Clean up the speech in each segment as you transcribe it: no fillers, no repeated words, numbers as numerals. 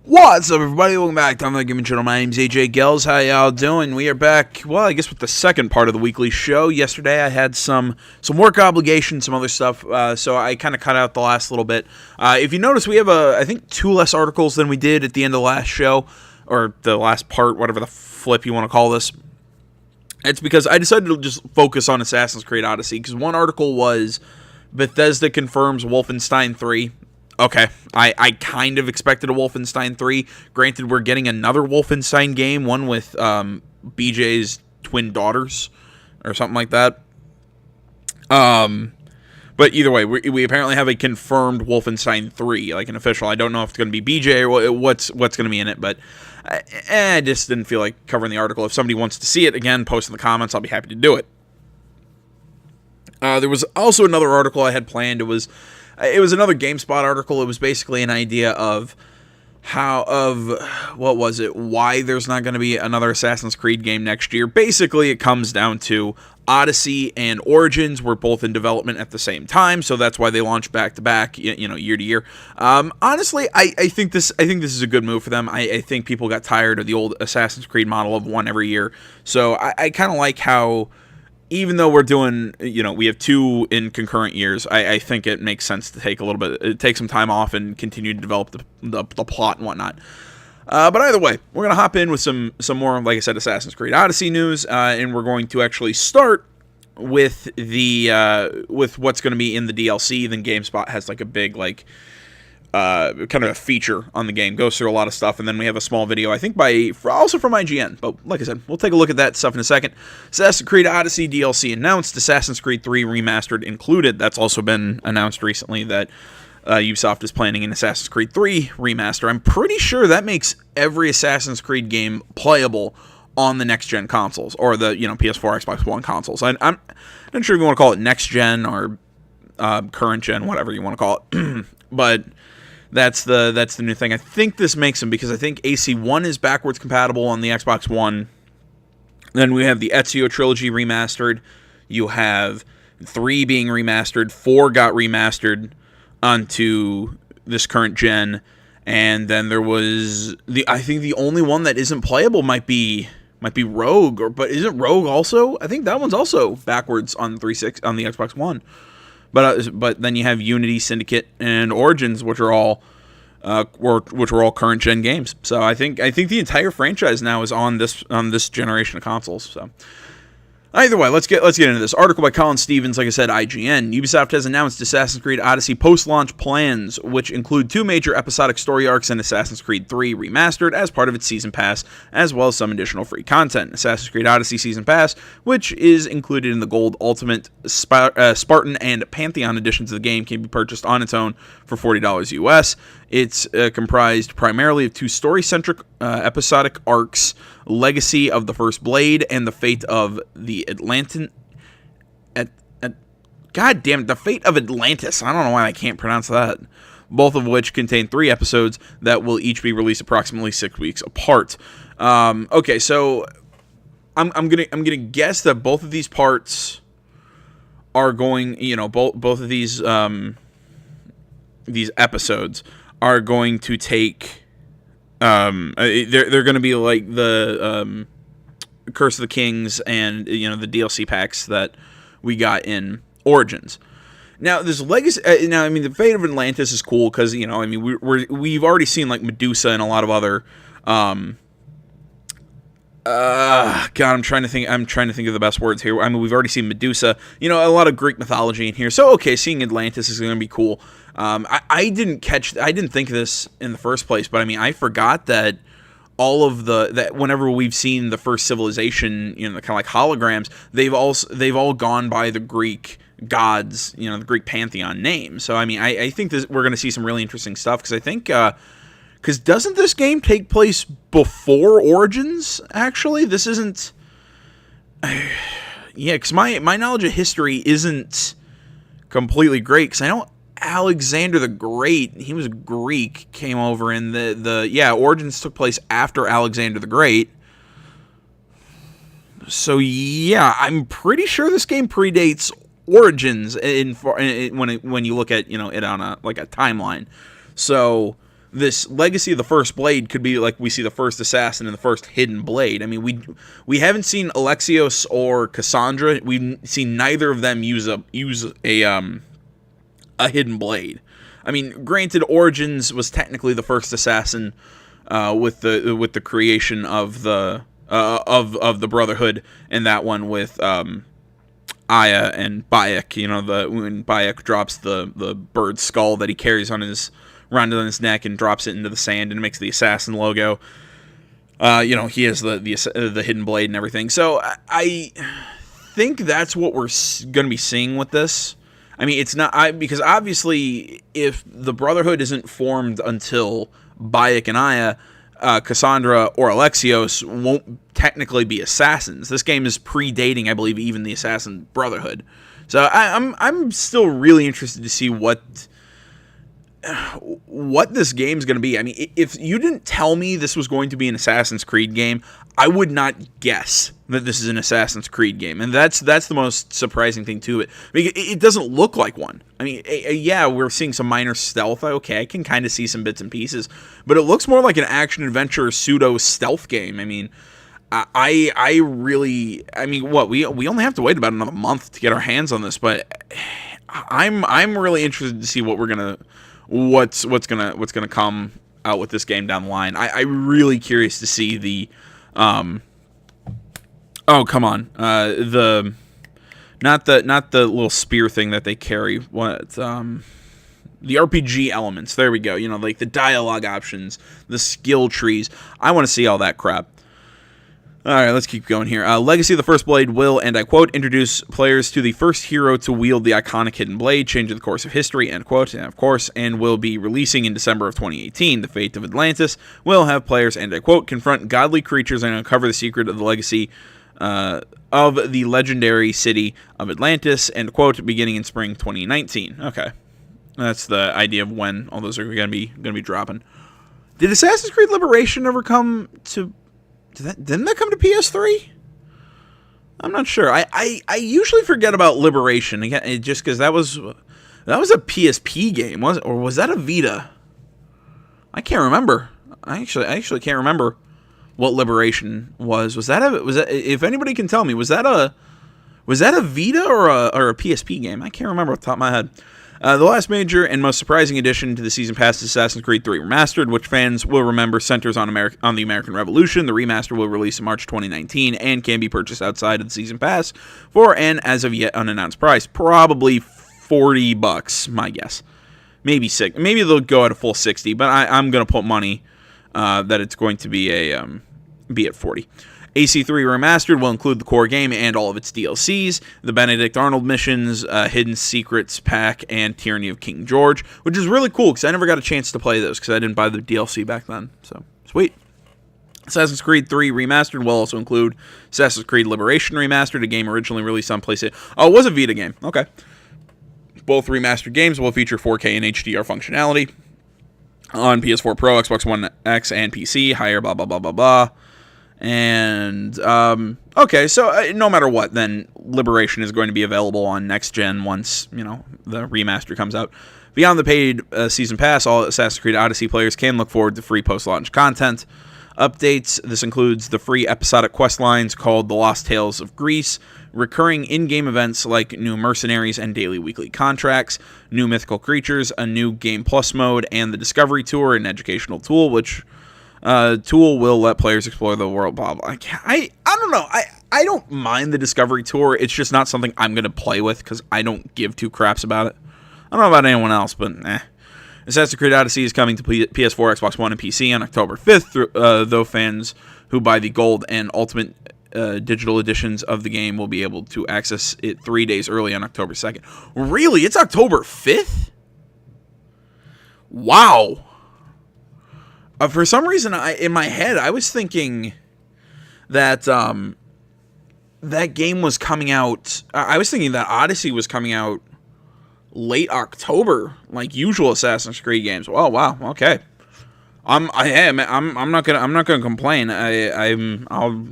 What's up, everybody? Welcome back to the Gaming Channel. My name's AJ Gels. How y'all doing? We are back, well, I guess with the second part of the weekly show. Yesterday I had some work obligations, some other stuff, so I kind of cut out the last little bit. If you notice, we have, I think, 2 less articles than we did at the end of the last show, or the last part, whatever the flip you want to call this. It's because I decided to just focus on Assassin's Creed Odyssey, because one article was Bethesda confirms Wolfenstein 3. Okay, I kind of expected a Wolfenstein 3. Granted, we're getting another Wolfenstein game, one with BJ's twin daughters, or something like that. But either way, we apparently have a confirmed Wolfenstein 3, like an official. I don't know if it's going to be BJ or what's going to be in it, but I just didn't feel like covering the article. If somebody wants to see it, again, post in the comments. I'll be happy to do it. There was also another article I had planned. It was another GameSpot article. It was basically an idea of why there's not going to be another Assassin's Creed game next year. Basically, it comes down to Odyssey and Origins were both in development at the same time, so that's why they launched back to back, year to year. Honestly, I think this is a good move for them. I think people got tired of the old Assassin's Creed model of one every year, so I kind of like how, even though we're doing, we have 2 in concurrent years, I think it makes sense to take some time off and continue to develop the plot and whatnot. But either way, we're going to hop in with some more, like I said, Assassin's Creed Odyssey news, and we're going to actually start with with what's going to be in the DLC. Then GameSpot has like a big, kind of a feature on the game, goes through a lot of stuff, and then we have a small video, I think also from IGN, but like I said, we'll take a look at that stuff in a second. Assassin's Creed Odyssey DLC announced, Assassin's Creed 3 Remastered included. That's also been announced recently that Ubisoft is planning an Assassin's Creed 3 remaster. I'm pretty sure that makes every Assassin's Creed game playable on the next-gen consoles, or the PS4, Xbox One consoles. I'm not sure if you want to call it next-gen or current-gen, whatever you want to call it, but that's the new thing. I think this makes them, because I think AC1 is backwards compatible on the Xbox One. Then we have the Ezio Trilogy remastered. You have 3 being remastered. 4 got remastered onto this current gen. And then there was I think the only one that isn't playable might be Rogue, but isn't Rogue also? I think that one's also backwards on the Xbox One. But then you have Unity, Syndicate, and Origins, which are all current gen games. So I think the entire franchise now is on this generation of consoles. So either way, let's get into this article by Colin Stevens. Like I said, IGN. Ubisoft has announced Assassin's Creed Odyssey post-launch plans, which include 2 major episodic story arcs and Assassin's Creed 3 Remastered as part of its Season Pass, as well as some additional free content. Assassin's Creed Odyssey Season Pass, which is included in the Gold, Ultimate, Spartan, and Pantheon editions of the game, can be purchased on its own for $40 US. It's comprised primarily of 2 story-centric episodic arcs, Legacy of the First Blade and the Fate of the Atlantis. God damn it, the Fate of Atlantis. I don't know why I can't pronounce that. Both of which contain 3 episodes that will each be released approximately 6 weeks apart. Okay, so I'm gonna guess that both of these parts are going, both of these episodes are going to take, they're going to be like the Curse of the Kings and the DLC packs that we got in Origins. Now this Legacy, the Fate of Atlantis is cool because we've already seen like Medusa and a lot of other God, I'm trying to think of the best words here. We've already seen Medusa, a lot of Greek mythology in here. So okay, seeing Atlantis is going to be cool. I didn't think of this in the first place, but I forgot that all of that whenever we've seen the first civilization, kind of like holograms, they've all gone by the Greek gods, the Greek pantheon name. So I think we're going to see some really interesting stuff, because I think because doesn't this game take place before Origins? Actually, this isn't. Yeah, because my knowledge of history isn't completely great. Because I know Alexander the Great, he was Greek, came over, and Origins took place after Alexander the Great. So yeah, I'm pretty sure this game predates Origins when you look at it on a timeline. So this Legacy of the First Blade could be like we see the first assassin and the first hidden blade. I mean, we haven't seen Alexios or Cassandra. We've seen neither of them use a hidden blade. I mean, granted, Origins was technically the first assassin with the creation of the Brotherhood, and that one with Aya and Bayek. You know, when Bayek drops the bird skull that he carries around on his neck and drops it into the sand and makes the assassin logo. You know, he has the hidden blade and everything. So I think that's what we're going to be seeing with this. I mean, it's not because obviously if the Brotherhood isn't formed until Bayek and Aya, Cassandra or Alexios won't technically be assassins. This game is predating, I believe, even the Assassin Brotherhood. So I'm still really interested to see what this game's going to be. I mean, if you didn't tell me this was going to be an Assassin's Creed game, I would not guess that this is an Assassin's Creed game. And that's the most surprising thing to it. I mean, it doesn't look like one. I mean, yeah, we're seeing some minor stealth. Okay, I can kind of see some bits and pieces. But it looks more like an action-adventure pseudo-stealth game. I mean, I really... I mean, what? We only have to wait about another month to get our hands on this. But I'm really interested to see what we're going to... What's gonna come out with this game down the line. I'm really curious to see the oh come on the not the little spear thing that they carry, what the RPG elements. There we go. You know, like the dialogue options, the skill trees. I want to see all that crap. All right, let's keep going here. Legacy of the First Blade will, and I quote, introduce players to the first hero to wield the iconic hidden blade, changing the course of history, end quote, and of course, and will be releasing in December of 2018. The fate of Atlantis will have players, and I quote, confront godly creatures and uncover the secret of the legacy of the legendary city of Atlantis, end quote, beginning in spring 2019. Okay, that's the idea of when all those are going to be dropping. Did Assassin's Creed Liberation ever come to... Didn't that come to PS3? I'm not sure. I usually forget about Liberation again, just because that was a PSP game, was it, or was that a Vita? I can't remember. I actually can't remember what Liberation was. Was that if anybody can tell me, was that a Vita or a PSP game? I can't remember off the top of my head. The last major and most surprising addition to the Season Pass is Assassin's Creed 3 Remastered, which fans will remember centers on the American Revolution. The remaster will release in March 2019 and can be purchased outside of the Season Pass for an as of yet unannounced price. Probably $40, my guess. Maybe $6. Maybe they'll go at a full $60, but I'm going to put money that it's going to be at $40. AC3 Remastered will include the core game and all of its DLCs, the Benedict Arnold missions, Hidden Secrets pack, and Tyranny of King George, which is really cool because I never got a chance to play those because I didn't buy the DLC back then. So, sweet. Assassin's Creed 3 Remastered will also include Assassin's Creed Liberation Remastered, a game originally released on PlayStation. Oh, it was a Vita game. Okay. Both remastered games will feature 4K and HDR functionality on PS4 Pro, Xbox One X, and PC. Higher, blah, blah, blah, blah, blah. And, okay, so no matter what, then Liberation is going to be available on next gen once, you know, the remaster comes out. Beyond the paid Season Pass, all Assassin's Creed Odyssey players can look forward to free post-launch content. Updates, this includes the free episodic quest lines called The Lost Tales of Greece, recurring in-game events like new mercenaries and daily weekly contracts, new mythical creatures, a new Game Plus mode, and the Discovery Tour, an educational tool, which... tool will let players explore the world, blah, blah. I don't know. I don't mind the Discovery Tour. It's just not something I'm going to play with because I don't give two craps about it. I don't know about anyone else, but Assassin's Creed Odyssey is coming to PS4, Xbox One, and PC on October 5th, though fans who buy the Gold and Ultimate digital editions of the game will be able to access it 3 days early on October 2nd. Really? It's October 5th? Wow. For some reason, in my head, I was thinking that that game was coming out. I was thinking that Odyssey was coming out late October, like usual Assassin's Creed games. Oh wow, okay. I'm not gonna complain. I'll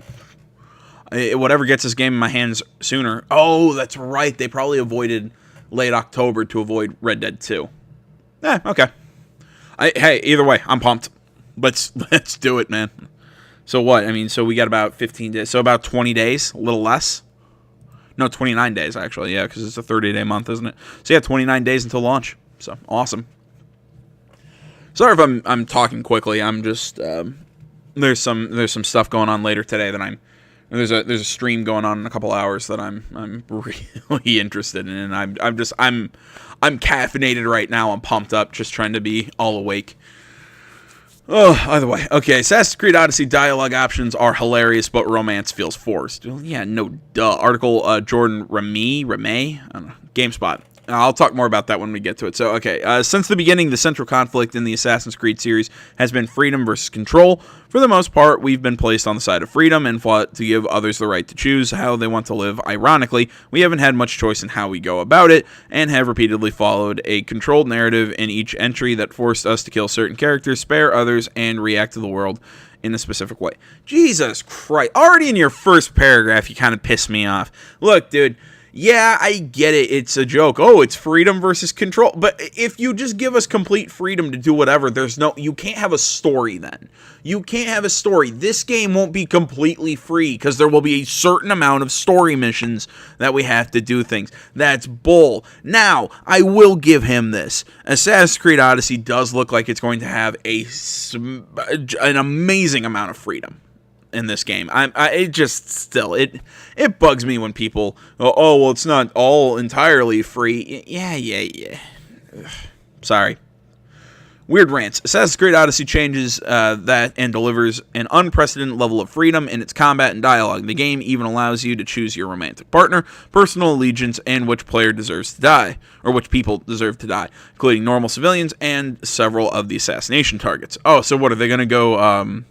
whatever gets this game in my hands sooner. Oh, that's right. They probably avoided late October to avoid Red Dead 2. Okay. Hey, either way, I'm pumped. Let's do it, man. So what? I mean, so we got about 15 days. So about 20 days, a little less. No, 29 days, actually. Yeah, because it's a 30-day month, isn't it? So yeah, 29 days until launch. So awesome. Sorry if I'm talking quickly. I'm just there's some stuff going on later today that there's a stream going on in a couple hours that I'm really interested in, and I'm caffeinated right now. I'm pumped up, just trying to be all awake. Oh, either way. Okay, Assassin's Creed Odyssey dialogue options are hilarious, but romance feels forced. Well, yeah, no duh. Article Jordan Ramey, I don't know, GameSpot. I'll talk more about that when we get to it. So, okay, since the beginning, the central conflict in the Assassin's Creed series has been freedom versus control. For the most part, we've been placed on the side of freedom and fought to give others the right to choose how they want to live. Ironically, we haven't had much choice in how we go about it, and have repeatedly followed a controlled narrative in each entry that forced us to kill certain characters, spare others, and react to the world in a specific way. Jesus Christ. Already in your first paragraph, you kind of pissed me off. Look, dude. Yeah, I get it. It's a joke. Oh, it's freedom versus control. But if you just give us complete freedom to do whatever, you can't have a story then. You can't have a story. This game won't be completely free because there will be a certain amount of story missions that we have to do things. That's bull. Now, I will give him this. Assassin's Creed Odyssey does look like it's going to have an amazing amount of freedom in this game. It bugs me when people well, it's not all entirely free. Yeah. Ugh. Sorry. Weird rants. Assassin's Creed Odyssey changes that and delivers an unprecedented level of freedom in its combat and dialogue. The game even allows you to choose your romantic partner, personal allegiance, and which player deserves to die, or which people deserve to die, including normal civilians and several of the assassination targets. Oh, so what are they going to go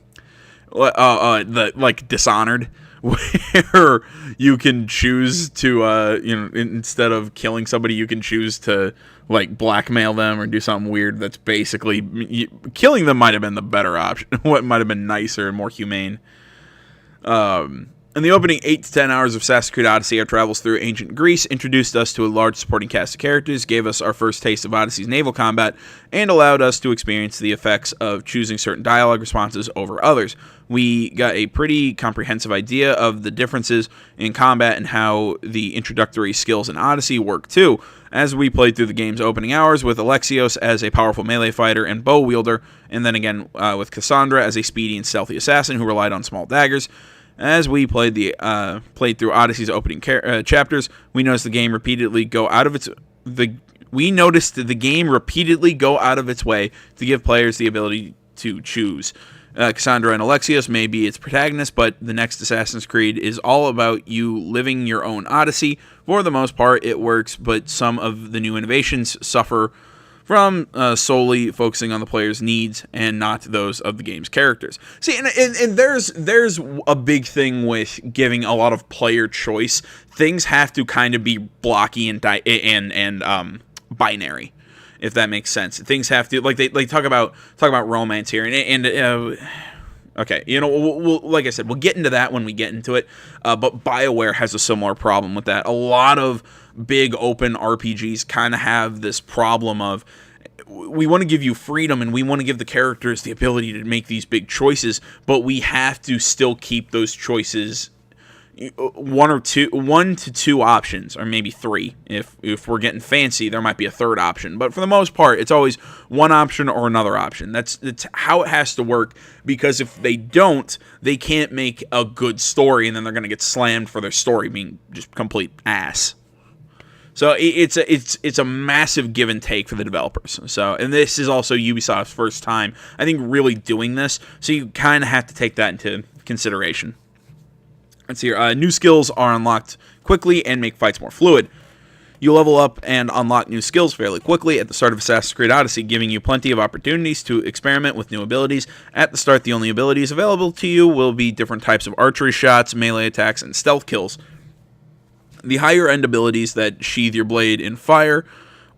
like Dishonored, where you can choose to instead of killing somebody, you can choose to like blackmail them or do something weird. That's basically killing them might have been the better option. What might have been nicer and more humane. In the opening 8 to 10 hours of Assassin's Creed Odyssey, our travels through ancient Greece introduced us to a large supporting cast of characters, gave us our first taste of Odyssey's naval combat, and allowed us to experience the effects of choosing certain dialogue responses over others. We got a pretty comprehensive idea of the differences in combat and how the introductory skills in Odyssey work too, as we played through the game's opening hours with Alexios as a powerful melee fighter and bow wielder, and then again with Cassandra as a speedy and stealthy assassin who relied on small daggers. As we played through Odyssey's opening chapters, we noticed the game repeatedly go out of its way to give players the ability to choose. Cassandra and Alexios may be its protagonists, but the next Assassin's Creed is all about you living your own Odyssey. For the most part, it works, but some of the new innovations suffer from solely focusing on the player's needs and not those of the game's characters. See, and there's a big thing with giving a lot of player choice. Things have to kind of be blocky and binary, if that makes sense. Things have to they talk about romance here, and okay, we'll like I said, we'll get into that when we get into it. But BioWare has a similar problem with that. A lot of big open RPGs kind of have this problem of, we want to give you freedom and we want to give the characters the ability to make these big choices, but we have to still keep those choices one to two options, or maybe three. If we're getting fancy, there might be a third option, but for the most part, it's always one option or another option. That's how it has to work, because if they don't, they can't make a good story, and then they're going to get slammed for their story being just complete ass. So it's a massive give and take for the developers. So, and this is also Ubisoft's first time, I think, really doing this. So you kind of have to take that into consideration. Let's see here. New skills are unlocked quickly and make fights more fluid. You level up and unlock new skills fairly quickly at the start of Assassin's Creed Odyssey, giving you plenty of opportunities to experiment with new abilities. At the start, the only abilities available to you will be different types of archery shots, melee attacks, and stealth kills. The higher-end abilities that sheathe your blade in fire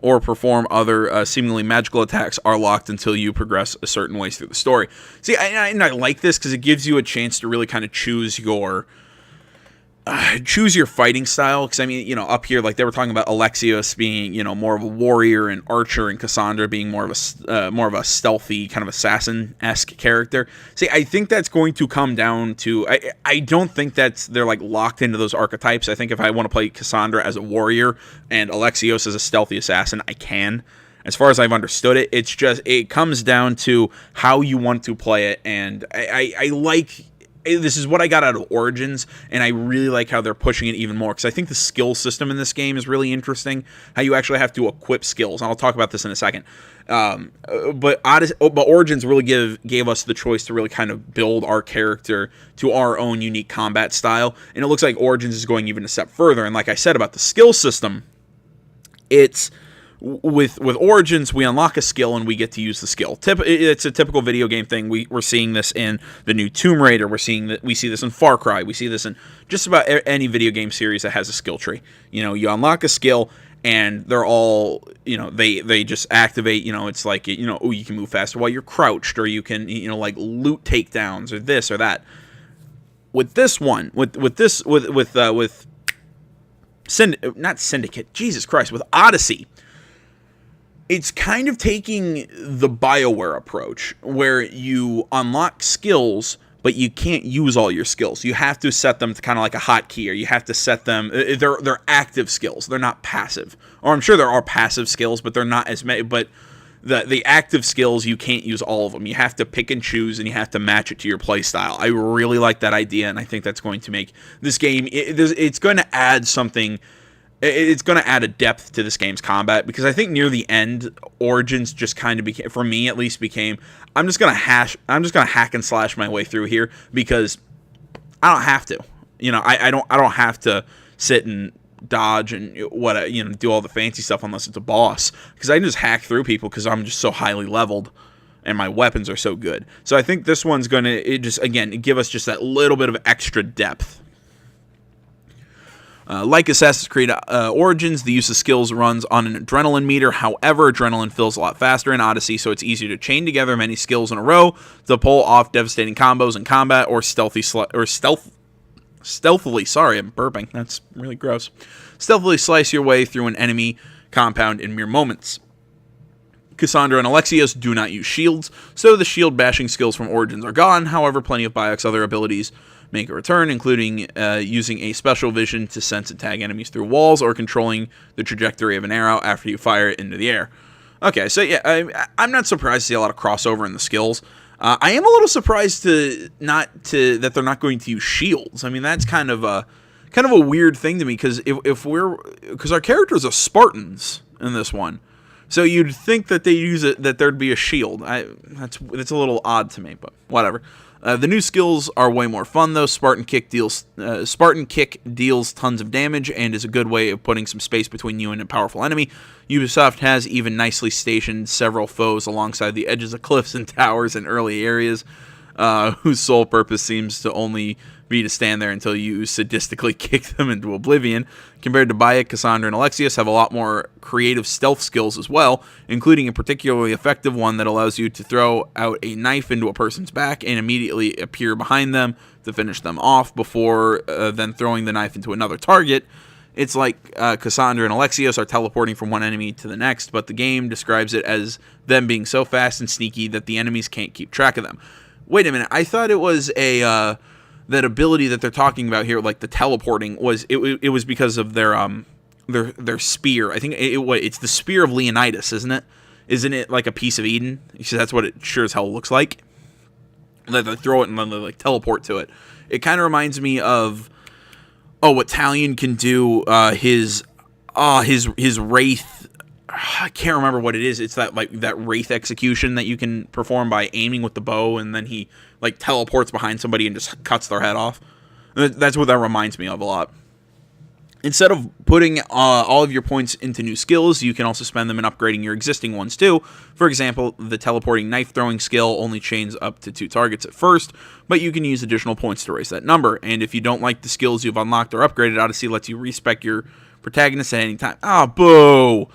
or perform other seemingly magical attacks are locked until you progress a certain ways through the story. See, and I like this because it gives you a chance to really kind of choose your choose your fighting style, because I mean, you know, up here, like they were talking about Alexios being, you know, more of a warrior, and Archer and Cassandra being more of a stealthy kind of assassin-esque character. See, I think that's going to come down to, I don't think they're like locked into those archetypes. I think if I want to play Cassandra as a warrior and Alexios as a stealthy assassin, I can. As far as I've understood it, it comes down to how you want to play it, and I like. This is what I got out of Origins, and I really like how they're pushing it even more, because I think the skill system in this game is really interesting, how you actually have to equip skills, and I'll talk about this in a second. But Origins really gave us the choice to really kind of build our character to our own unique combat style, and it looks like Origins is going even a step further. And like I said about the skill system, it's... With Origins, we unlock a skill and we get to use the skill. It's a typical video game thing. We're seeing this in the new Tomb Raider. We see this in Far Cry. We see this in just about any video game series that has a skill tree. You know, you unlock a skill and they're all, you know, they just activate. You know, it's like, you know, oh, you can move faster while you're crouched, or you can, you know, like loot takedowns, or this or that. With this one, with Syndicate, Jesus Christ, with Odyssey, it's kind of taking the BioWare approach, where you unlock skills, but you can't use all your skills. You have to set them to kind of like a hotkey, or you have to set them... They're active skills. They're not passive. Or I'm sure there are passive skills, but they're not as many. But the active skills, you can't use all of them. You have to pick and choose, and you have to match it to your play style. I really like that idea, and I think that's going to make this game... It's going to add something... It's going to add a depth to this game's combat, because I think near the end, Origins just kind of became, for me at least, I'm just going to hack and slash my way through here, because I don't have to. You know, I don't have to sit and dodge and do all the fancy stuff unless it's a boss, because I can just hack through people because I'm just so highly leveled and my weapons are so good. So I think this one's going to give us just that little bit of extra depth. Like Assassin's Creed Origins, the use of skills runs on an adrenaline meter. However, adrenaline fills a lot faster in Odyssey, so it's easier to chain together many skills in a row to pull off devastating combos in combat, or stealthily. Sorry, I'm burping. That's really gross. Stealthily slice your way through an enemy compound in mere moments. Cassandra and Alexios do not use shields, so the shield bashing skills from Origins are gone. However, plenty of Bayek's other abilities make a return, including using a special vision to sense and tag enemies through walls, or controlling the trajectory of an arrow after you fire it into the air. Okay, so yeah, I'm not surprised to see a lot of crossover in the skills. I am a little surprised that they're not going to use shields. I mean, that's kind of a weird thing to me, because because our characters are Spartans in this one, so you'd think that that there'd be a shield. That's a little odd to me, but whatever. The new skills are way more fun, though. Spartan Kick deals tons of damage and is a good way of putting some space between you and a powerful enemy. Ubisoft has even nicely stationed several foes alongside the edges of cliffs and towers in early areas, whose sole purpose seems to only be to stand there until you sadistically kick them into oblivion. Compared to Bayek, Cassandra and Alexios have a lot more creative stealth skills as well, including a particularly effective one that allows you to throw out a knife into a person's back and immediately appear behind them to finish them off before then throwing the knife into another target. It's like Cassandra and Alexios are teleporting from one enemy to the next, but the game describes it as them being so fast and sneaky that the enemies can't keep track of them. Wait a minute, I thought it was that ability that they're talking about here, like the teleporting, it was because of their spear. I think it's the spear of Leonidas, isn't it? Isn't it like a piece of Eden? That's what it sure as hell looks like. They throw it and then they like teleport to it. It kind of reminds me of what Talion can do. His wraith. I can't remember what it is. It's that wraith execution that you can perform by aiming with the bow, and then he like teleports behind somebody and just cuts their head off. That's what that reminds me of a lot. Instead of putting all of your points into new skills, you can also spend them in upgrading your existing ones too. For example, the teleporting knife throwing skill only chains up to 2 targets at first, but you can use additional points to raise that number. And if you don't like the skills you've unlocked or upgraded, Odyssey lets you respec your protagonist at any time. Boo!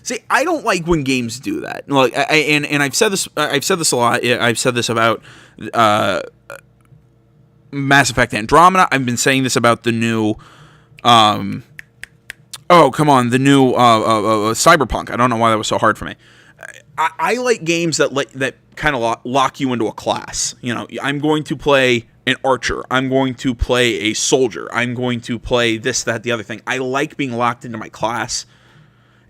See, I don't like when games do that. Like, and I've said this a lot. I've said this about Mass Effect Andromeda. I've been saying this about the new, the new Cyberpunk. I don't know why that was so hard for me. I like games that kind of lock you into a class. You know, I'm going to play an archer. I'm going to play a soldier. I'm going to play this, that, the other thing. I like being locked into my class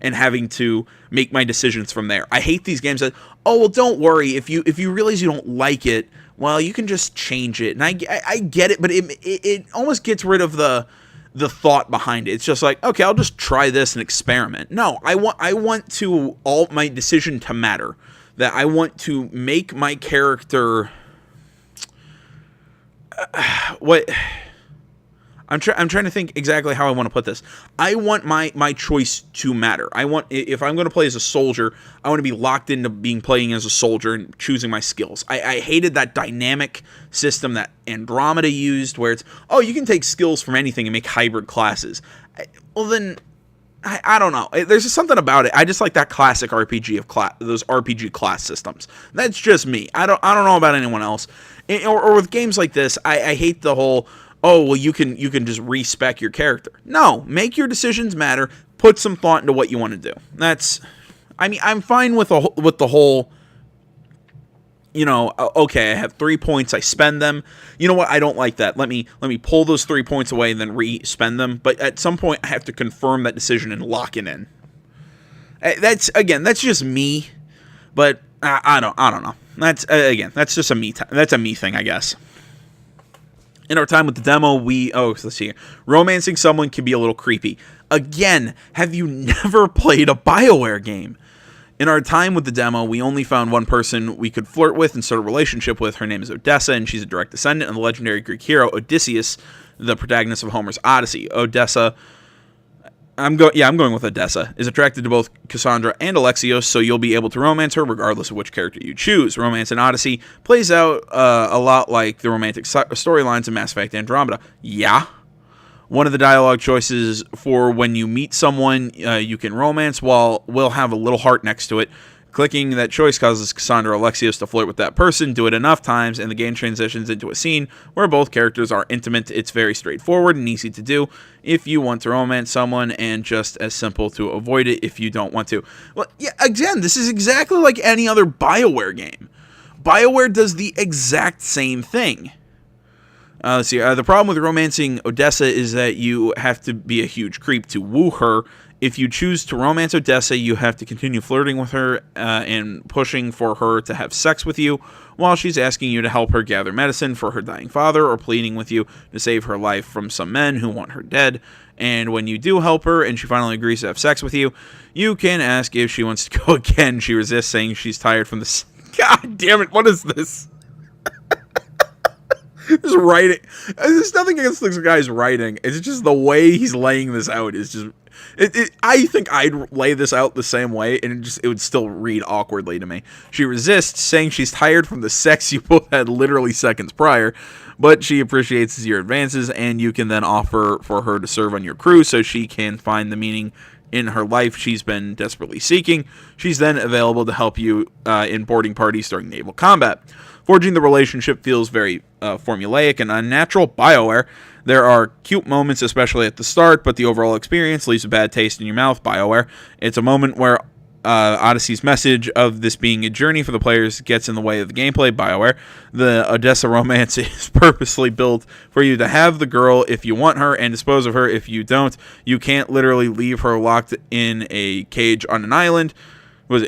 and having to make my decisions from there. I hate these games that, oh, well, don't worry. If you realize you don't like it, well, you can just change it. And I get it, but it almost gets rid of the thought behind it. It's just like, okay, I'll just try this and experiment. No, I want to all my decision to matter. That I want to make my character what I'm trying to think exactly how I want to put this. I want my choice to matter. I want, if I'm going to play as a soldier, I want to be locked into playing as a soldier and choosing my skills. I hated that dynamic system that Andromeda used, where it's, oh, you can take skills from anything and make hybrid classes. I don't know. There's just something about it. I just like that classic RPG of those RPG class systems. That's just me. I don't know about anyone else. Or with games like this, I hate the whole, oh, well, you can just respec your character. No, make your decisions matter. Put some thought into what you want to do. I'm fine with the whole, you know, okay, I have 3 points, I spend them. You know what? I don't like that. Let me pull those 3 points away and then re-spend them. But at some point, I have to confirm that decision and lock it in. That's just me. But I don't know. That's just a me. That's a me thing, I guess. In our time with the demo, let's see here. Romancing someone can be a little creepy. Again, have you never played a BioWare game? In our time with the demo, we only found one person we could flirt with and start a relationship with. Her name is Odessa, and she's a direct descendant of the legendary Greek hero Odysseus, the protagonist of Homer's Odyssey. Odessa, I'm going with Odessa, is attracted to both Cassandra and Alexios, so you'll be able to romance her regardless of which character you choose. Romance in Odyssey plays out a lot like the romantic storylines in Mass Effect Andromeda. Yeah. One of the dialogue choices for when you meet someone you can romance will have a little heart next to it. Clicking that choice causes Cassandra or Alexios to flirt with that person. Do it enough times, and the game transitions into a scene where both characters are intimate. It's very straightforward and easy to do if you want to romance someone, and just as simple to avoid it if you don't want to. Well, yeah, again, this is exactly like any other BioWare game. BioWare does the exact same thing. Let's see. The problem with romancing Odessa is that you have to be a huge creep to woo her. If you choose to romance Odessa, you have to continue flirting with her and pushing for her to have sex with you while she's asking you to help her gather medicine for her dying father, or pleading with you to save her life from some men who want her dead. And when you do help her and she finally agrees to have sex with you, you can ask if she wants to go again. She resists, saying she's tired from this. God damn it, what is this? Just writing. There's nothing against this guy's writing. It's just the way he's laying this out is just. I think I'd lay this out the same way, and it would still read awkwardly to me. She resists, saying she's tired from the sex you both had literally seconds prior, but she appreciates your advances, and you can then offer for her to serve on your crew so she can find the meaning in her life she's been desperately seeking. She's then available to help you in boarding parties during naval combat. Forging the relationship feels very formulaic and unnatural. BioWare. There are cute moments, especially at the start, but the overall experience leaves a bad taste in your mouth. BioWare. It's a moment where Odyssey's message of this being a journey for the players gets in the way of the gameplay. BioWare. The Odessa romance is purposely built for you to have the girl if you want her and dispose of her if you don't. You can't literally leave her locked in a cage on an island.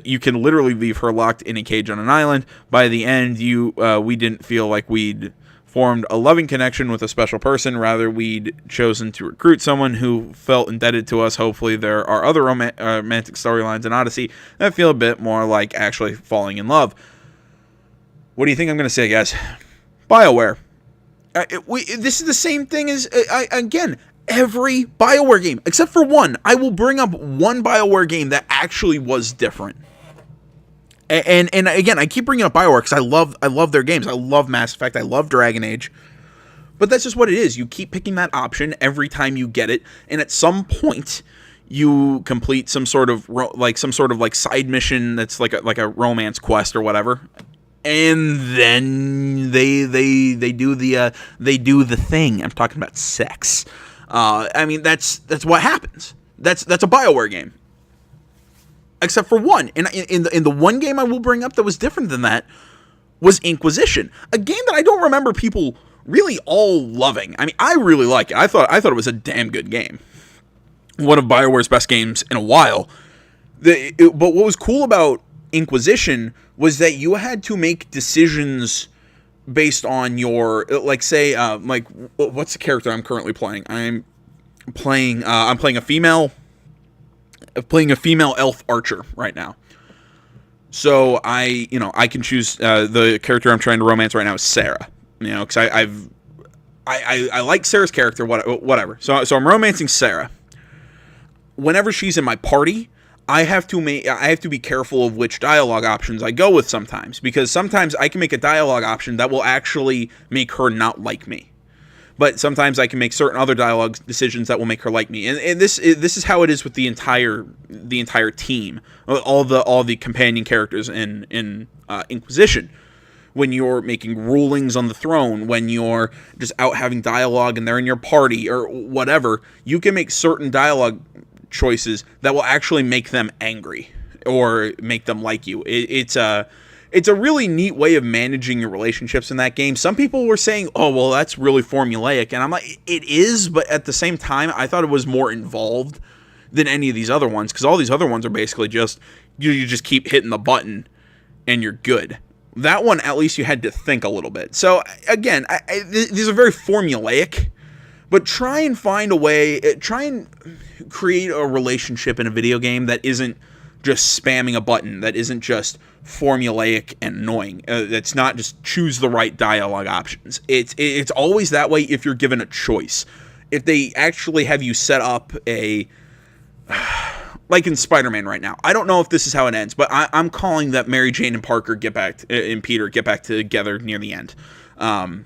You can literally leave her locked in a cage on an island. By the end, we didn't feel like we'd formed a loving connection with a special person. Rather, we'd chosen to recruit someone who felt indebted to us. Hopefully, there are other romantic storylines in Odyssey that feel a bit more like actually falling in love. What do you think I'm going to say, guys? BioWare. This is the same thing as, again, every BioWare game, except for one. I will bring up one BioWare game that actually was different. And again, I keep bringing up BioWare because I love their games. I love Mass Effect. I love Dragon Age. But that's just what it is. You keep picking that option every time you get it, and at some point, you complete some sort of side mission that's like a romance quest or whatever. And then they do the thing. I'm talking about sex. I mean, that's what happens. That's a BioWare game, except for one. And in the one game I will bring up that was different than that was Inquisition, a game that I don't remember people really all loving. I mean, I really like it. I thought it was a damn good game. One of BioWare's best games in a while. But what was cool about Inquisition was that you had to make decisions based on your, like, say, like, what's the character I'm currently playing? I'm playing a female elf archer right now. So I can choose the character I'm trying to romance right now is Sarah. Because I like Sarah's character, whatever. So I'm romancing Sarah. Whenever she's in my party, I have to be careful of which dialogue options I go with sometimes, because sometimes I can make a dialogue option that will actually make her not like me, but sometimes I can make certain other dialogue decisions that will make her like me. And this is how it is with the entire team, all the companion characters in Inquisition. When you're making rulings on the throne, when you're just out having dialogue and they're in your party or whatever, you can make certain dialogue choices that will actually make them angry or make them like you. It's a really neat way of managing your relationships in that game. Some people were saying, oh, well, that's really formulaic. And I'm like, it is, but at the same time, I thought it was more involved than any of these other ones, because all these other ones are basically just, you just keep hitting the button and you're good. That one, at least you had to think a little bit. So again, these are very formulaic, but try and find a way, try and create a relationship in a video game that isn't just spamming a button, that isn't just formulaic and annoying, that's not just choose the right dialogue options. It's always that way if you're given a choice. If they actually have you set up like in Spider-Man right now, I don't know if this is how it ends, but I'm calling that Mary Jane and Parker and Peter get back together near the end. I'm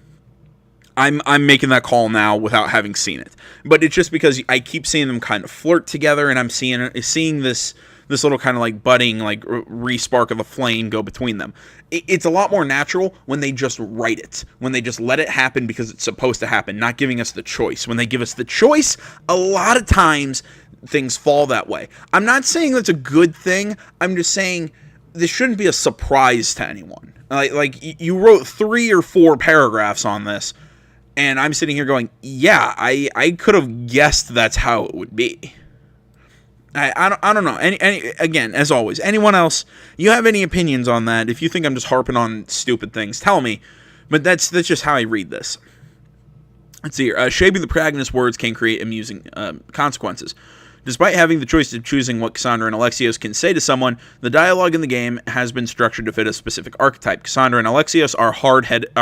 making that call now without having seen it, but it's just because I keep seeing them kind of flirt together, and I'm seeing this little kind of like budding, like re-spark of a flame go between them. It's a lot more natural when they just write it, when they just let it happen because it's supposed to happen, not giving us the choice. When they give us the choice, a lot of times things fall that way. I'm not saying that's a good thing. I'm just saying this shouldn't be a surprise to anyone. Like you wrote 3 or 4 paragraphs on this, and I'm sitting here going, yeah, I could have guessed that's how it would be. I don't know. Again, as always, anyone else, you have any opinions on that? If you think I'm just harping on stupid things, tell me. But that's just how I read this. Let's see here. Shaping the protagonist's words can create amusing consequences. Despite having the choice of choosing what Cassandra and Alexios can say to someone, the dialogue in the game has been structured to fit a specific archetype. Cassandra and Alexios are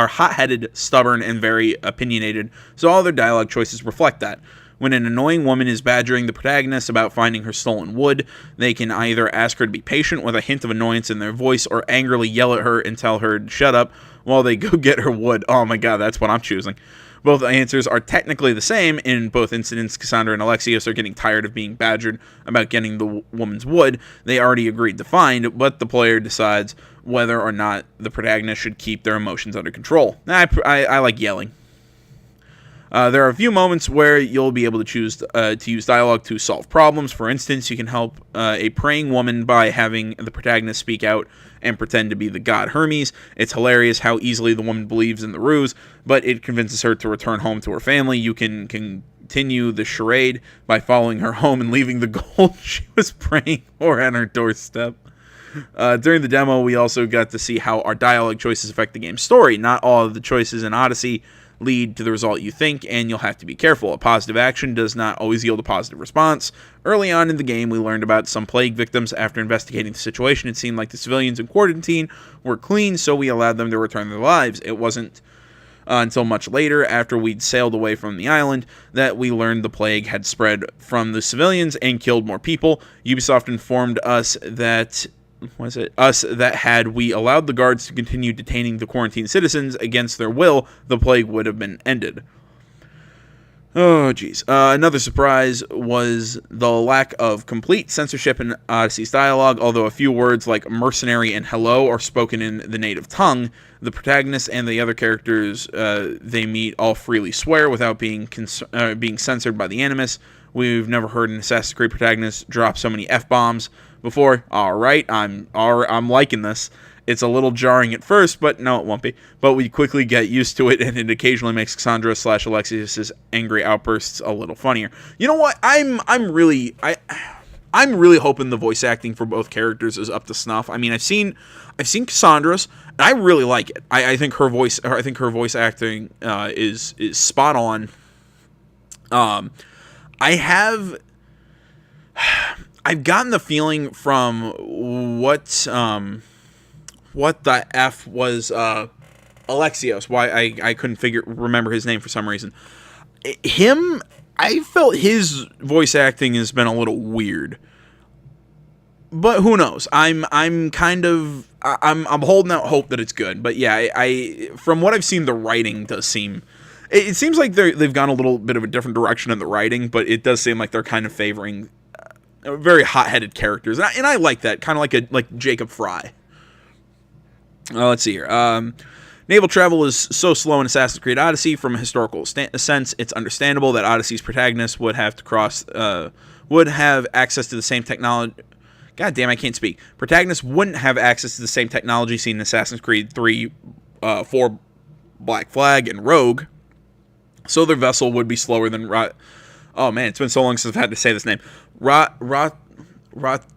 hot-headed, stubborn, and very opinionated, so all their dialogue choices reflect that. When an annoying woman is badgering the protagonist about finding her stolen wood, they can either ask her to be patient with a hint of annoyance in their voice, or angrily yell at her and tell her to shut up while they go get her wood. Oh my god, that's what I'm choosing. Both answers are technically the same. In both incidents, Cassandra and Alexios are getting tired of being badgered about getting the woman's wood they already agreed to find, but the player decides whether or not the protagonist should keep their emotions under control. I like yelling. There are a few moments where you'll be able to choose to use dialogue to solve problems. For instance, you can help a praying woman by having the protagonist speak out and pretend to be the god Hermes. It's hilarious how easily the woman believes in the ruse, but it convinces her to return home to her family. You can continue the charade by following her home and leaving the gold she was praying for at her doorstep. During the demo, we also got to see how our dialogue choices affect the game's story. Not all of the choices in Odyssey lead to the result you think, and you'll have to be careful. A positive action does not always yield a positive response. Early on in the game, we learned about some plague victims. After investigating the situation, it seemed like the civilians in quarantine were clean, so we allowed them to return to their lives. It wasn't until much later, after we'd sailed away from the island, that we learned the plague had spread from the civilians and killed more people. Ubisoft informed us that had we allowed the guards to continue detaining the quarantined citizens against their will, the plague would have been ended. Oh, geez. Another surprise was the lack of complete censorship in Odyssey's dialogue. Although a few words like mercenary and hello are spoken in the native tongue, the protagonist and the other characters they meet all freely swear without being being censored by the Animus. We've never heard an Assassin's Creed protagonist drop so many F-bombs before. All right, I'm liking this. It's a little jarring at first, but no, it won't be. But we quickly get used to it, and it occasionally makes Cassandra / Alexius's angry outbursts a little funnier. You know what? I'm really hoping the voice acting for both characters is up to snuff. I mean, I've seen Cassandra's, and I really like it. I think her voice acting is spot on. I've gotten the feeling from what the F was Alexios, why I couldn't remember his name for some reason. I felt his voice acting has been a little weird. But who knows? I'm holding out hope that it's good. But yeah, I from what I've seen, the writing does seem. It seems like they've gone a little bit of a different direction in the writing, but it does seem like they're kind of favoring very hot-headed characters, and I like that, kind of like Jacob Fry. Let's see here. Naval travel is so slow in Assassin's Creed Odyssey. From a historical sense, it's understandable that Odyssey's protagonist would have access to the same technology. God damn, I can't speak. Protagonists wouldn't have access to the same technology seen in Assassin's Creed 3, 4, Black Flag, and Rogue. So their vessel would be slower than oh man, it's been so long since I've had to say this name. Ratun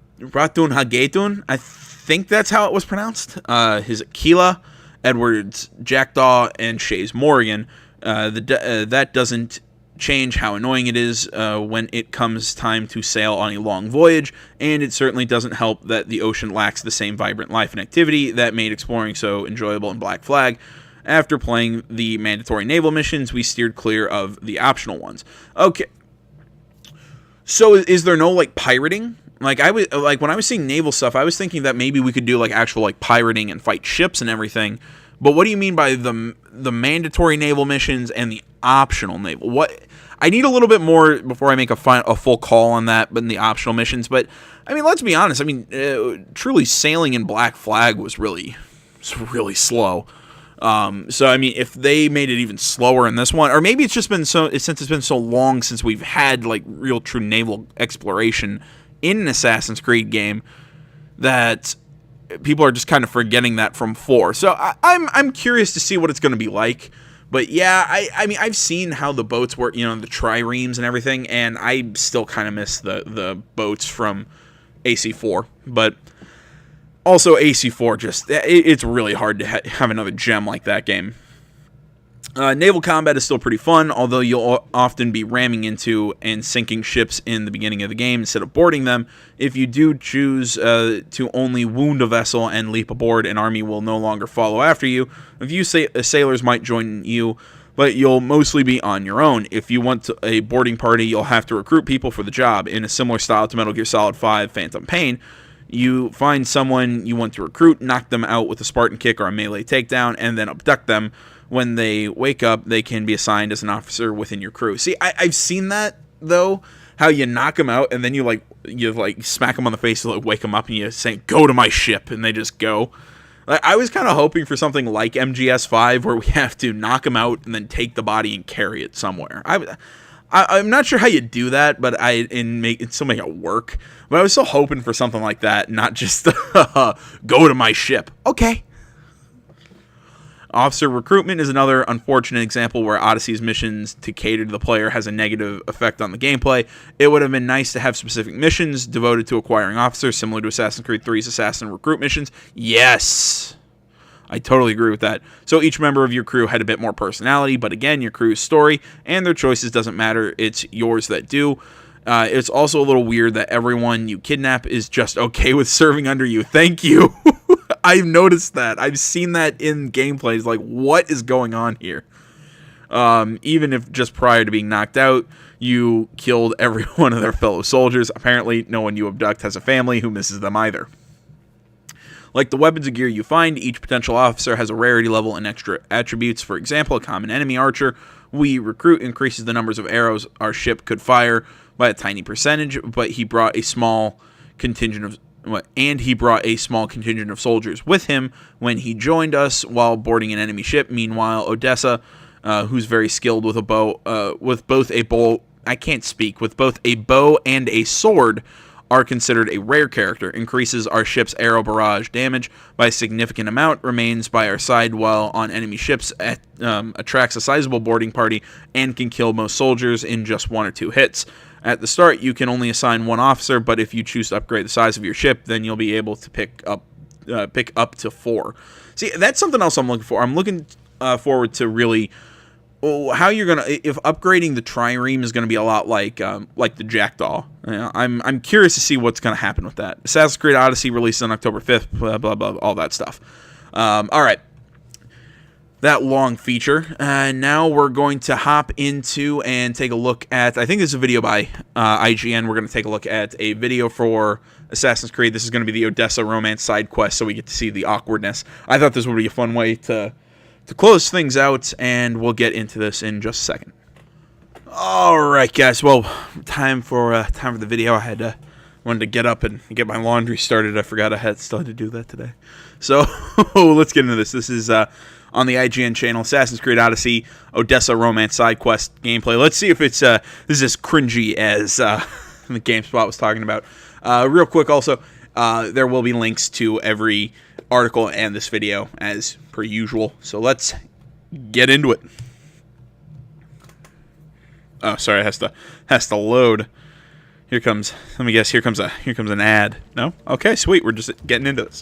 Hagetun. I think that's how it was pronounced. His Aquila, Edward's Jackdaw, and Shays Morrigan. That doesn't change how annoying it is when it comes time to sail on a long voyage, and it certainly doesn't help that the ocean lacks the same vibrant life and activity that made exploring so enjoyable in Black Flag. After playing the mandatory naval missions, we steered clear of the optional ones. Okay. So is there no like pirating? Like when I was seeing naval stuff, I was thinking that maybe we could do like actual like pirating and fight ships and everything. But what do you mean by the mandatory naval missions and the optional naval? What I need a little bit more before I make a full call on that. But in the optional missions, but I mean, let's be honest. I mean, truly sailing in Black Flag was really slow. So I mean, if they made it even slower in this one, or maybe it's just been since it's been so long since we've had like real true naval exploration in an Assassin's Creed game, that people are just kind of forgetting that from 4. So I'm curious to see what it's going to be like. But yeah, I mean, I've seen how the boats work, you know, the triremes and everything, and I still kind of miss the boats from AC4. But also, AC4 it's really hard to have another gem like that game. Naval combat is still pretty fun, although you'll often be ramming into and sinking ships in the beginning of the game instead of boarding them. If you do choose to only wound a vessel and leap aboard, an army will no longer follow after you. A few sailors might join you, but you'll mostly be on your own. If you want a boarding party, you'll have to recruit people for the job. In a similar style to Metal Gear Solid 5 Phantom Pain, you find someone you want to recruit, knock them out with a Spartan kick or a melee takedown, and then abduct them. When they wake up, they can be assigned as an officer within your crew. See, I've seen that, though, how you knock them out, and then you smack them on the face to wake them up, and you say, "Go to my ship," and they just go. I was kind of hoping for something like MGS5, where we have to knock them out and then take the body and carry it somewhere. I'm not sure how you do that, but still make it work. But I was still hoping for something like that, not just go to my ship. Okay. Officer recruitment is another unfortunate example where Odyssey's missions to cater to the player has a negative effect on the gameplay. It would have been nice to have specific missions devoted to acquiring officers, similar to Assassin's Creed 3's assassin recruit missions. Yes! I totally agree with that. So each member of your crew had a bit more personality, but again, your crew's story and their choices doesn't matter. It's yours that do. It's also a little weird that everyone you kidnap is just okay with serving under you. Thank you. I've noticed that. I've seen that in gameplays. Like, what is going on here? Even if just prior to being knocked out, you killed every one of their fellow soldiers. Apparently, no one you abduct has a family who misses them either. Like the weapons and gear you find, each potential officer has a rarity level and extra attributes. For example, a common enemy archer we recruit increases the numbers of arrows our ship could fire by a tiny percentage, but he brought a small contingent of soldiers with him when he joined us while boarding an enemy ship. Meanwhile, Odyssey, who's very skilled with a bow, with both a bow and a sword, are considered a rare character, increases our ship's arrow barrage damage by a significant amount, remains by our side while on enemy ships, attracts a sizable boarding party, and can kill most soldiers in just 1 or 2 hits. At the start, you can only assign 1 officer, but if you choose to upgrade the size of your ship, then you'll be able to pick up to 4. See, that's something else I'm looking for. I'm looking forward to really how you're gonna, if upgrading the trireme is gonna be a lot like the Jackdaw. I'm curious to see what's gonna happen with that. Assassin's Creed Odyssey released on October 5th. Blah blah blah, all that stuff. All right, that long feature. Now we're going to hop into and take a look at. I think this is a video by IGN. We're gonna take a look at a video for Assassin's Creed. This is gonna be the Odyssey romance side quest, so we get to see the awkwardness. I thought this would be a fun way to close things out, and we'll get into this in just a second. Alright guys, well, time for the video. I wanted to get up and get my laundry started. I forgot I still had to do that today. So, let's get into this. This is on the IGN channel, Assassin's Creed Odyssey, Odyssey romance side quest gameplay. Let's see if it's this is as cringy as the GameSpot was talking about. Real quick also, there will be links to every article and this video as per usual, so let's get into it. Oh, sorry, it has to load. Here comes, let me guess, here comes an ad. No? Okay, sweet, we're just getting into this.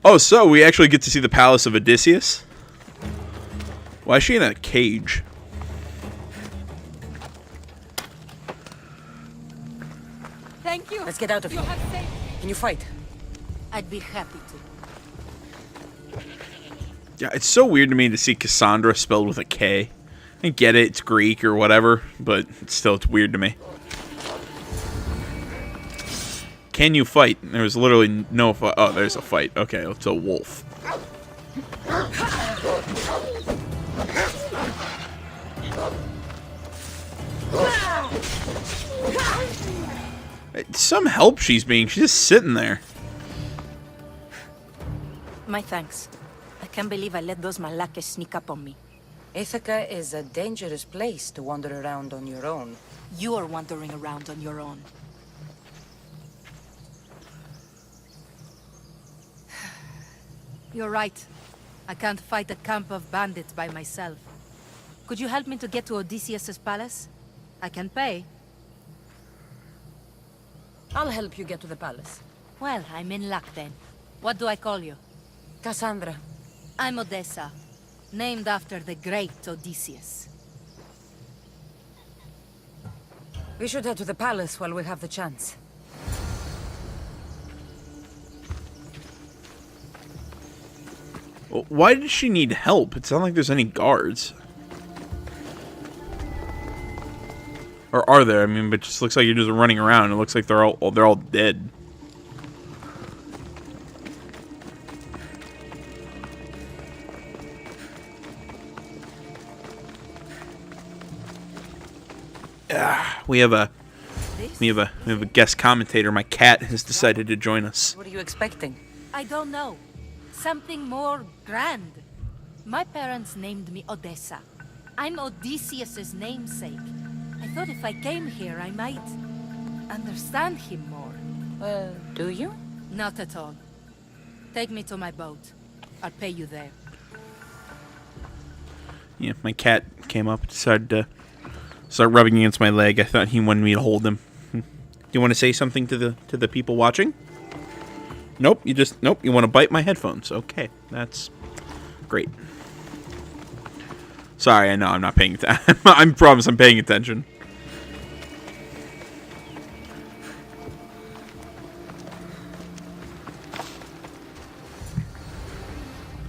Oh, so we actually get to see the palace of Odysseus. Why is she in a cage? Thank you. Let's get out of here. Can you fight? I'd be happy to. Yeah, it's so weird to me to see Cassandra spelled with a K. I get it, it's Greek or whatever, but it's weird to me. Can you fight? There was literally no fight. Oh, there's a fight. Okay, it's a wolf. Some help she's just sitting there. My thanks. I can't believe I let those Malakas sneak up on me. Ithaca is a dangerous place to wander around on your own. You are wandering around on your own. You're right. I can't fight a camp of bandits by myself. Could you help me to get to Odysseus' palace? I can pay. I'll help you get to the palace. Well, I'm in luck then. What do I call you? Cassandra. I'm Odyssey, named after the great Odysseus. We should head to the palace while we have the chance. Well, why does she need help? It's not like there's any guards. Or are there? I mean, but it just looks like you're just running around. It looks like they're all dead. We have a guest commentator. My cat has decided to join us. What are you expecting? I don't know. Something more grand. My parents named me Odyssey. I'm Odysseus' namesake. I thought if I came here, I might understand him more. Well, do you? Not at all. Take me to my boat. I'll pay you there. Yeah, my cat came up and decided to start rubbing against my leg. I thought he wanted me to hold him. Do you want to say something to the people watching? Nope, you want to bite my headphones. Okay, that's great. Sorry, I know I'm not paying attention. I promise I'm paying attention.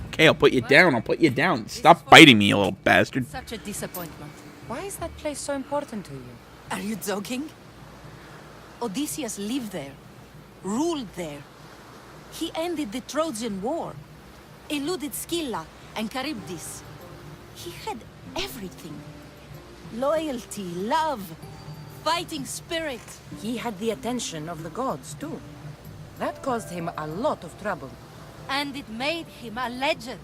Okay, I'll put you down. I'll put you down. Stop biting me, you little bastard. Such a disappointment. Why is that place so important to you? Are you joking? Odysseus lived there, ruled there. He ended the Trojan War, eluded Scylla and Charybdis. He had everything. Loyalty, love, fighting spirit. He had the attention of the gods, too. That caused him a lot of trouble. And it made him a legend.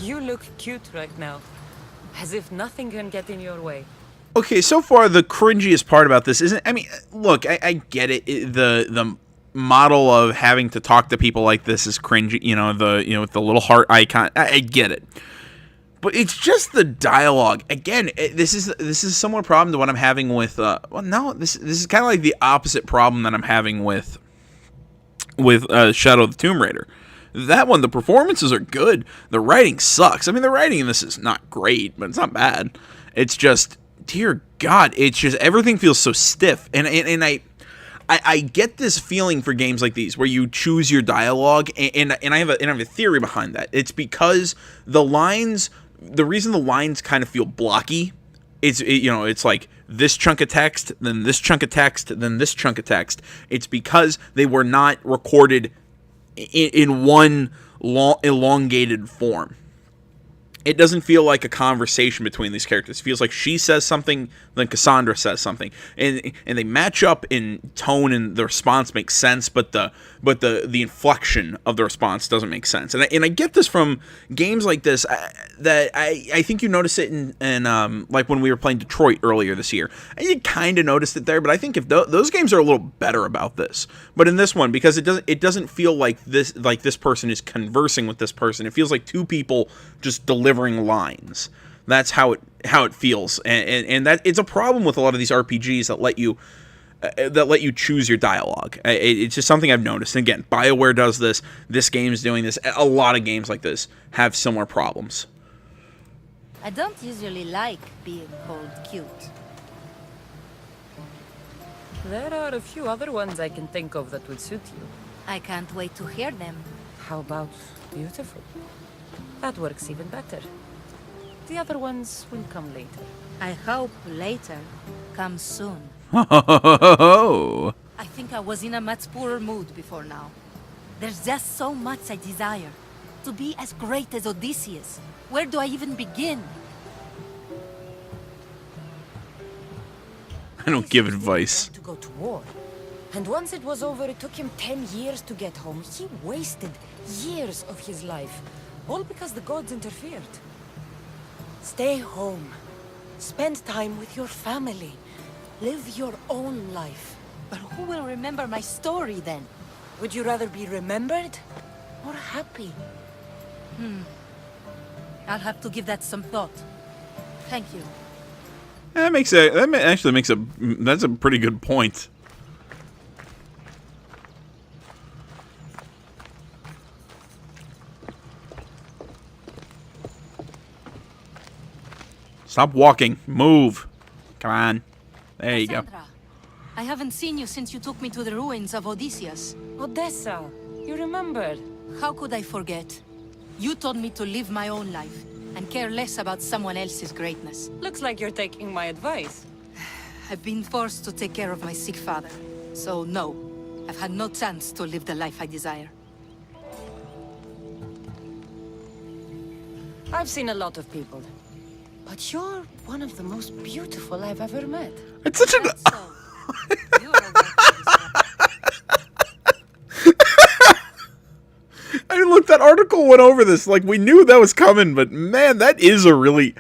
You look cute right now. As if nothing can get in your way. Okay, so far the cringiest part about this isn't. I mean, look, I get it. The model of having to talk to people like this is cringy. With the little heart icon. I get it, but it's just the dialogue. Again, this is somewhat a problem to what I'm having with. This is kind of like the opposite problem that I'm having with Shadow of the Tomb Raider. That one, the performances are good. The writing sucks. I mean, the writing in this is not great, but it's not bad. It's just, dear God, it's just everything feels so stiff. And I get this feeling for games like these where you choose your dialogue, and I have a theory behind that. It's because the reason the lines kind of feel blocky. It's like this chunk of text, then this chunk of text, then this chunk of text. It's because they were not recorded in one elongated form. It doesn't feel like a conversation between these characters. It feels like she says something, then Cassandra says something, and they match up in tone, and the response makes sense, but the inflection of the response doesn't make sense. And I get this from games like this. I think you notice it in like when we were playing Detroit earlier this year. And you kind of noticed it there, but I think if those games are a little better about this. But in this one, because it doesn't feel like this person is conversing with this person. It feels like two people just delivering lines. That's how it feels, and that it's a problem with a lot of these RPGs that let you choose your dialogue. It's just something I've noticed. And again, BioWare does this. This game's doing this. A lot of games like this have similar problems. I don't usually like being called cute. There are a few other ones I can think of that would suit you. I can't wait to hear them. How about beautiful? That works even better. The other ones will come later. I hope later comes soon. Oh. I think I was in a much poorer mood before now. There's just so much I desire. To be as great as Odysseus. Where do I even begin? I don't give advice. To go to war. And once it was over, it took him 10 years to get home. He wasted years of his life. All because the gods interfered. Stay home. Spend time with your family. Live your own life. But who will remember my story then? Would you rather be remembered or happy? I'll have to give that some thought. Thank you. That's a pretty good point. Stop walking. Move. Come on. There you go. Cassandra, I haven't seen you since you took me to the ruins of Odysseus. Odessa, you remembered. How could I forget? You told me to live my own life and care less about someone else's greatness. Looks like you're taking my advice. I've been forced to take care of my sick father. So no, I've had no chance to live the life I desire. I've seen a lot of people. But you're one of the most beautiful I've ever met. It's such an... That's so. You're a I looked, that article went over this. Like, we knew that was coming, but man, that is a really...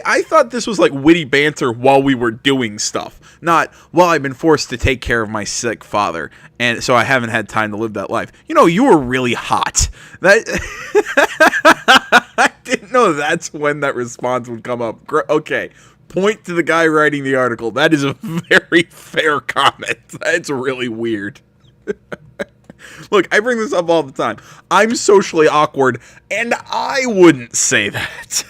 I thought this was like witty banter while we were doing stuff. Not, well, I've been forced to take care of my sick father, and so I haven't had time to live that life. You were really hot. That... I didn't know that's when that response would come up. Okay, point to the guy writing the article. That is a very fair comment. That's really weird. Look, I bring this up all the time. I'm socially awkward, and I wouldn't say that.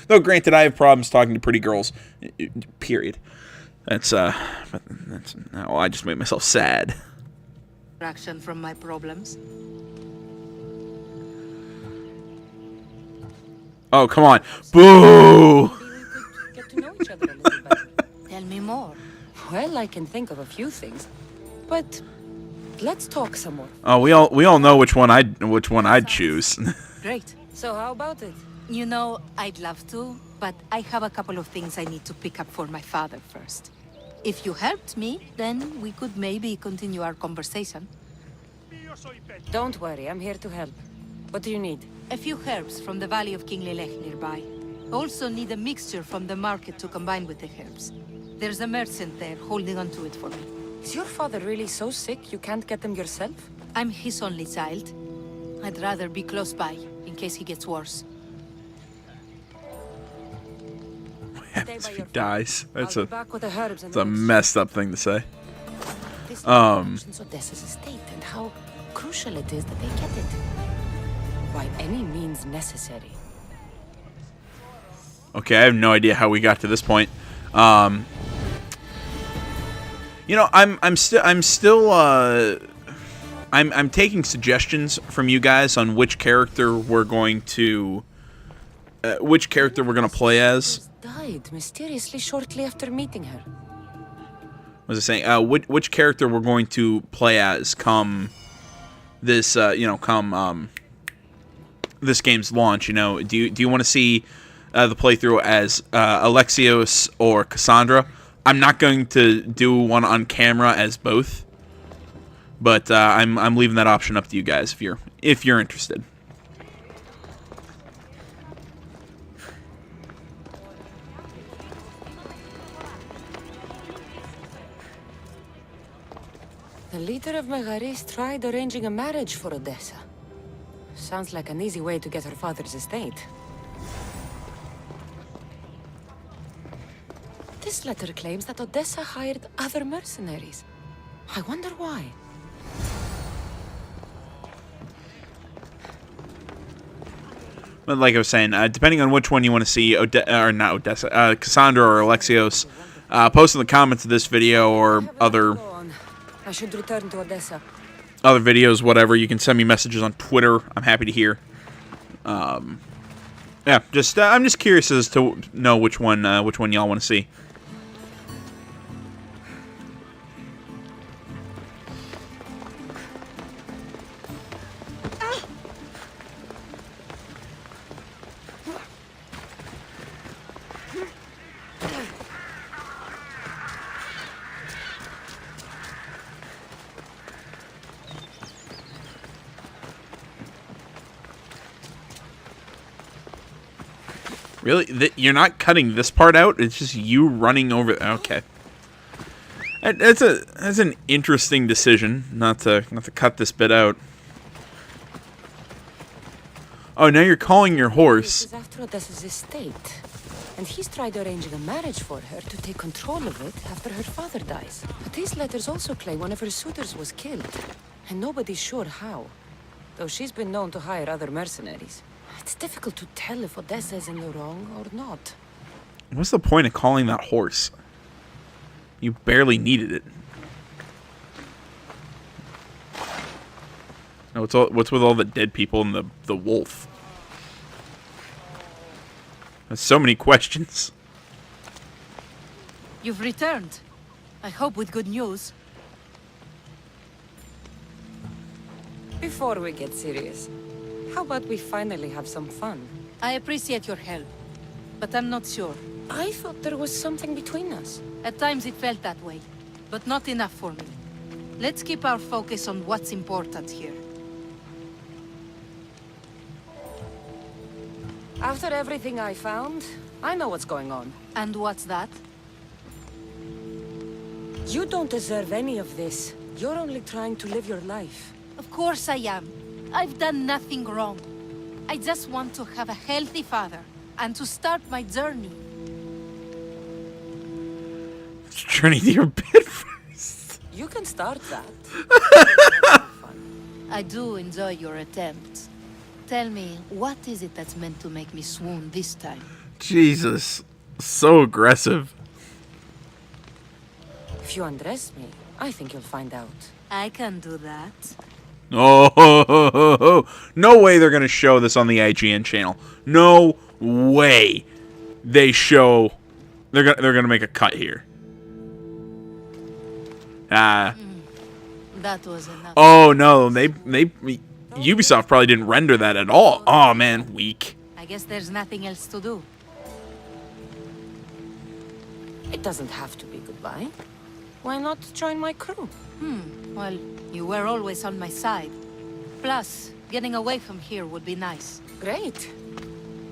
Though, granted, I have problems talking to pretty girls. Period. I just made myself sad. distraction from my problems. Oh, come on. Boo! Maybe we could get to know each other a little better. Tell me more. Well, I can think of a few things, but let's talk some more. Oh, we all know which one I'd choose. Great. So how about it? You know, I'd love to, but I have a couple of things I need to pick up for my father first. If you helped me, then we could maybe continue our conversation. Don't worry, I'm here to help. What do you need? A few herbs from the Valley of King Lelech nearby. Also need a mixture from the market to combine with the herbs. There's a merchant there holding on to it for me. Is your father really so sick you can't get them yourself? I'm his only child. I'd rather be close by, in case he gets worse. What happens if he dies? That's I'll be back with the herbs and a herbs. messed up thing to say. This mentions Odessa's estate and how crucial it is that they get it. By any means necessary. Okay, I have no idea how we got to this point. You know, I'm taking suggestions from you guys on which character we're going to play as. Died mysteriously shortly after meeting her. What was I saying? Which character we're going to play as come this this game's launch? You know, do you want to see the playthrough as Alexios or Cassandra? I'm not going to do one on camera as both, but I'm leaving that option up to you guys if you're interested. The leader of Megaris tried arranging a marriage for Odessa. Sounds like an easy way to get her father's estate. This letter claims that Odessa hired other mercenaries. I wonder why. But like I was saying, depending on which one you want to see, Cassandra or Alexios, post in the comments of this video or other I should return to Odessa. other videos, whatever. You can send me messages on Twitter. I'm happy to hear. Yeah, just I'm just curious as to know which one y'all want to see. Really? You're not cutting this part out? It's just you running over... Okay. That's an interesting decision, not to cut this bit out. Oh, now you're calling your horse. This is after Odessa's estate. And he's tried arranging a marriage for her to take control of it after her father dies. But these letters also claim one of her suitors was killed. And nobody's sure how. Though she's been known to hire other mercenaries. It's difficult to tell if Odessa is in the wrong or not. What's the point of calling that horse? You barely needed it. Now, what's with all the dead people and the wolf? There's so many questions. You've returned. I hope with good news. Before we get serious, how about we finally have some fun? I appreciate your help, but I'm not sure. I thought there was something between us. At times it felt that way, but not enough for me. Let's keep our focus on what's important here. After everything I found, I know what's going on. And what's that? You don't deserve any of this. You're only trying to live your life. Of course I am. I've done nothing wrong. I just want to have a healthy father, and to start my journey. Journey to your bed first. You can start that. I do enjoy your attempts. Tell me, what is it that's meant to make me swoon this time? Jesus. So aggressive. If you undress me, I think you'll find out. I can do that. Oh, no way they're going to show this on the IGN channel. No way they're going to make a cut here. Ah. That was enough. Oh no, they Ubisoft probably didn't render that at all. Oh man, weak. I guess there's nothing else to do. It doesn't have to be goodbye. Why not join my crew? Well, you were always on my side. Plus, getting away from here would be nice. Great.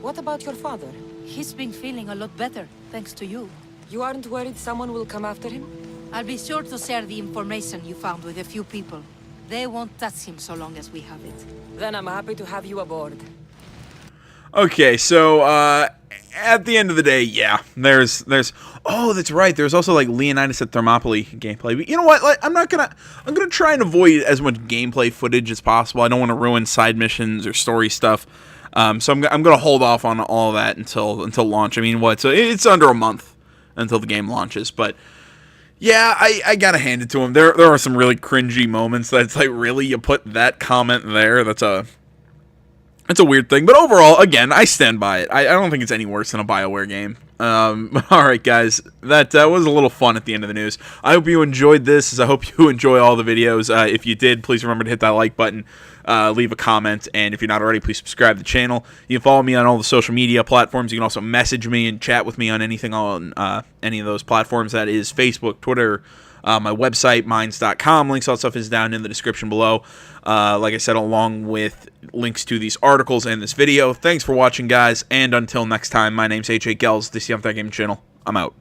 What about your father? He's been feeling a lot better, thanks to you. You aren't worried someone will come after him? I'll be sure to share the information you found with a few people. They won't touch him so long as we have it. Then I'm happy to have you aboard. Okay, so at the end of the day, yeah, there's oh, that's right. There's also like Leonidas at Thermopylae gameplay. But you know what? Like, I'm gonna try and avoid as much gameplay footage as possible. I don't want to ruin side missions or story stuff. So I'm gonna hold off on all that until launch. I mean, what? So it's under a month until the game launches, but. Yeah, I gotta hand it to him. There are some really cringy moments that's like, really, you put that comment there? That's a weird thing. But overall, again, I stand by it. I don't think it's any worse than a BioWare game. Alright, guys. That was a little fun at the end of the news. I hope you enjoyed this, as I hope you enjoy all the videos. If you did, please remember to hit that like button, leave a comment, and if you're not already, please subscribe to the channel. You can follow me on all the social media platforms. You can also message me and chat with me on anything on any of those platforms. That is Facebook, Twitter, my website, minds.com. Links, all that stuff is down in the description below. Like I said, along with links to these articles and this video. Thanks for watching, guys, and until next time, my name's AJ Gels, this is the That Game channel. I'm out.